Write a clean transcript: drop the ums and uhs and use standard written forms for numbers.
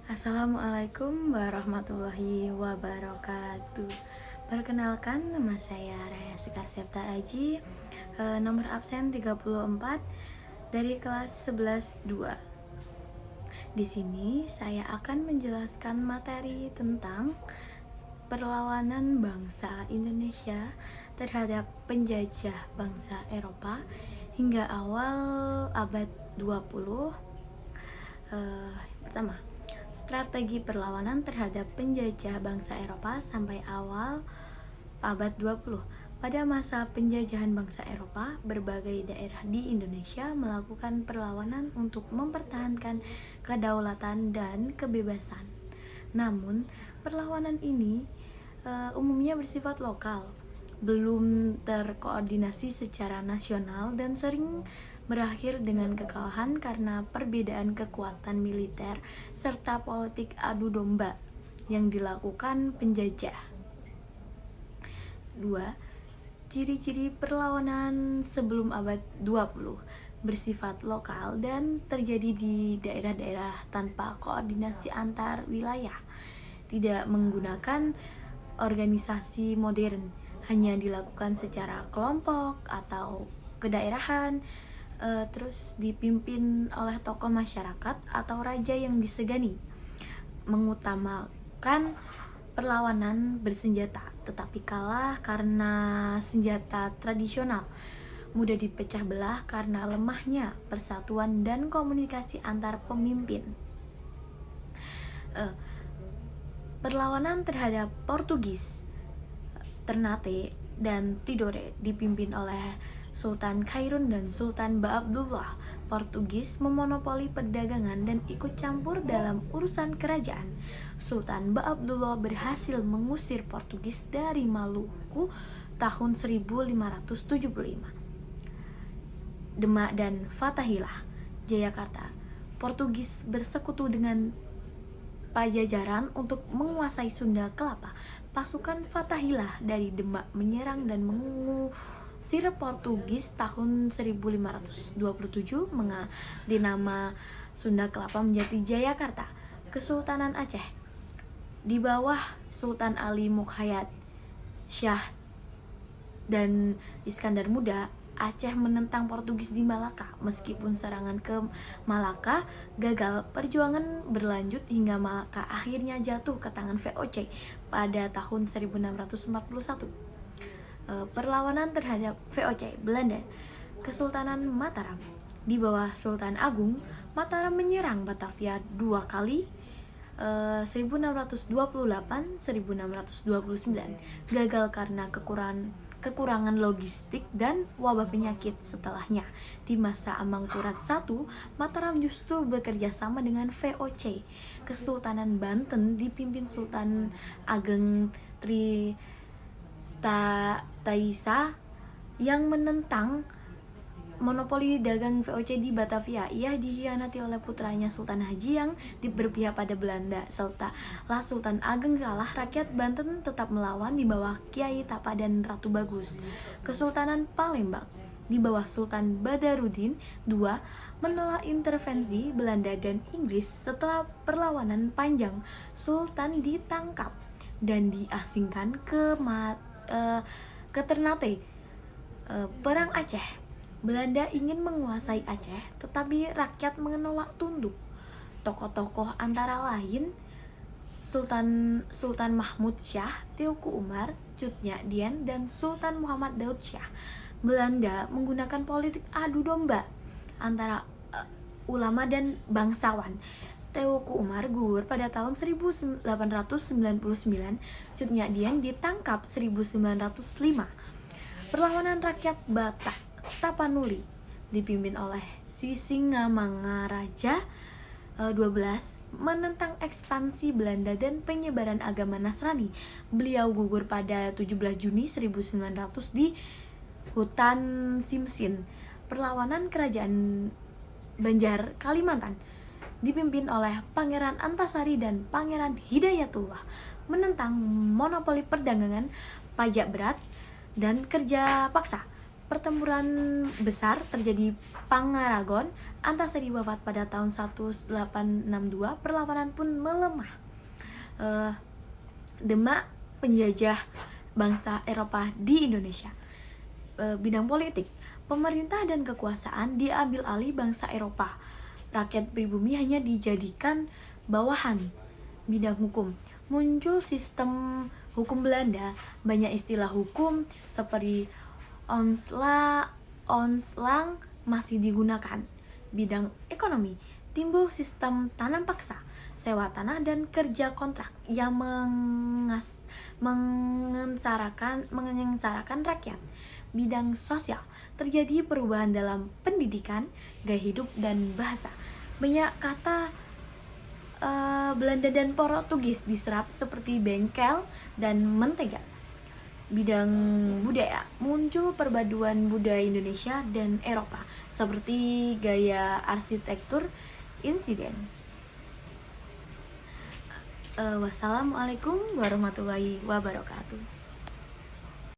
Assalamualaikum warahmatullahi wabarakatuh. Perkenalkan, nama saya Raya Sekar Septa Aji, nomor absen 34 dari kelas 11-2. Di sini saya akan menjelaskan materi tentang perlawanan bangsa Indonesia terhadap penjajah bangsa Eropa hingga awal abad 20. Pertama, strategi perlawanan terhadap penjajah bangsa Eropa sampai awal abad 20. Pada masa penjajahan bangsa Eropa, berbagai daerah di Indonesia melakukan perlawanan untuk mempertahankan kedaulatan dan kebebasan. Namun, perlawanan ini umumnya bersifat lokal, belum terkoordinasi secara nasional dan sering berakhir dengan kekalahan karena perbedaan kekuatan militer serta politik adu domba yang dilakukan penjajah. 2. Ciri-ciri perlawanan sebelum abad 20 bersifat lokal dan terjadi di daerah-daerah tanpa koordinasi antar wilayah, tidak menggunakan organisasi modern, hanya dilakukan secara kelompok atau kedaerahan, terus dipimpin oleh tokoh masyarakat atau raja yang disegani, mengutamakan perlawanan bersenjata, tetapi kalah karena senjata tradisional, mudah dipecah belah karena lemahnya persatuan dan komunikasi antar pemimpin. Perlawanan terhadap Portugis, Ternate dan Tidore dipimpin oleh Sultan Khairun dan Sultan Ba'abdullah. Portugis memonopoli perdagangan dan ikut campur dalam urusan kerajaan. Sultan Ba'abdullah berhasil mengusir Portugis dari Maluku tahun 1575. Demak dan Fathahilah, Jayakarta. Portugis bersekutu dengan Pajajaran untuk menguasai Sunda Kelapa. Pasukan Fathahilah dari Demak menyerang dan mengusir Portugis tahun 1527, mengganti nama Sunda Kelapa menjadi Jayakarta. Kesultanan Aceh di bawah Sultan Ali Mukhayat Shah dan Iskandar Muda, Aceh menentang Portugis di Malaka. Meskipun serangan ke Malaka gagal, perjuangan berlanjut hingga Malaka akhirnya jatuh ke tangan VOC pada tahun 1641. Perlawanan terhadap VOC Belanda. Kesultanan Mataram di bawah Sultan Agung, Mataram menyerang Batavia dua kali, 1628-1629, gagal karena kekurangan logistik dan wabah penyakit. Setelahnya, di masa Amangkurat I, Mataram justru bekerja sama dengan VOC. Kesultanan Banten dipimpin Sultan Ageng Taisa yang menentang monopoli dagang VOC di Batavia. Ia dikhianati oleh putranya Sultan Haji yang berpihak pada Belanda. Setelah Sultan Ageng kalah, rakyat Banten tetap melawan di bawah Kiai Tapa dan Ratu Bagus. Kesultanan Palembang di bawah Sultan Badarudin II menolak intervensi Belanda dan Inggris. Setelah perlawanan panjang, Sultan ditangkap dan diasingkan ke Ternate. Perang Aceh. Belanda ingin menguasai Aceh, tetapi rakyat menolak tunduk. Tokoh-tokoh antara lain Sultan Mahmud Shah, Teuku Umar, Cut Nyak Dien, dan Sultan Muhammad Daud Shah. Belanda menggunakan politik adu domba antara ulama dan bangsawan. Teuku Umar gugur pada tahun 1899, Cut Nyak Dien ditangkap 1905. Perlawanan rakyat Batak Tapanuli dipimpin oleh Sisingamangaraja 12 menentang ekspansi Belanda dan penyebaran agama Nasrani. Beliau gugur pada 17 Juni 1900 di hutan Simsin. Perlawanan kerajaan Banjar Kalimantan dipimpin oleh Pangeran Antasari dan Pangeran Hidayatullah menentang monopoli perdagangan, pajak berat, dan kerja paksa. pertempuran besar terjadi Pangaragon, Antasari wafat pada tahun 1862, perlawanan pun melemah. Demak penjajah bangsa Eropa di Indonesia. Bidang politik, pemerintah dan kekuasaan diambil alih bangsa Eropa. Rakyat pribumi hanya dijadikan bawahan. Bidang hukum, muncul sistem hukum Belanda. Banyak istilah hukum seperti onslang masih digunakan. Bidang ekonomi, timbul sistem tanam paksa, sewa tanah dan kerja kontrak yang menyengsarakan rakyat. Bidang sosial, terjadi perubahan dalam pendidikan, gaya hidup, dan bahasa. Banyak kata Belanda dan Portugis diserap seperti bengkel dan mentega. Bidang budaya, muncul perpaduan budaya Indonesia dan Eropa seperti gaya arsitektur insidens. Wassalamualaikum warahmatullahi wabarakatuh.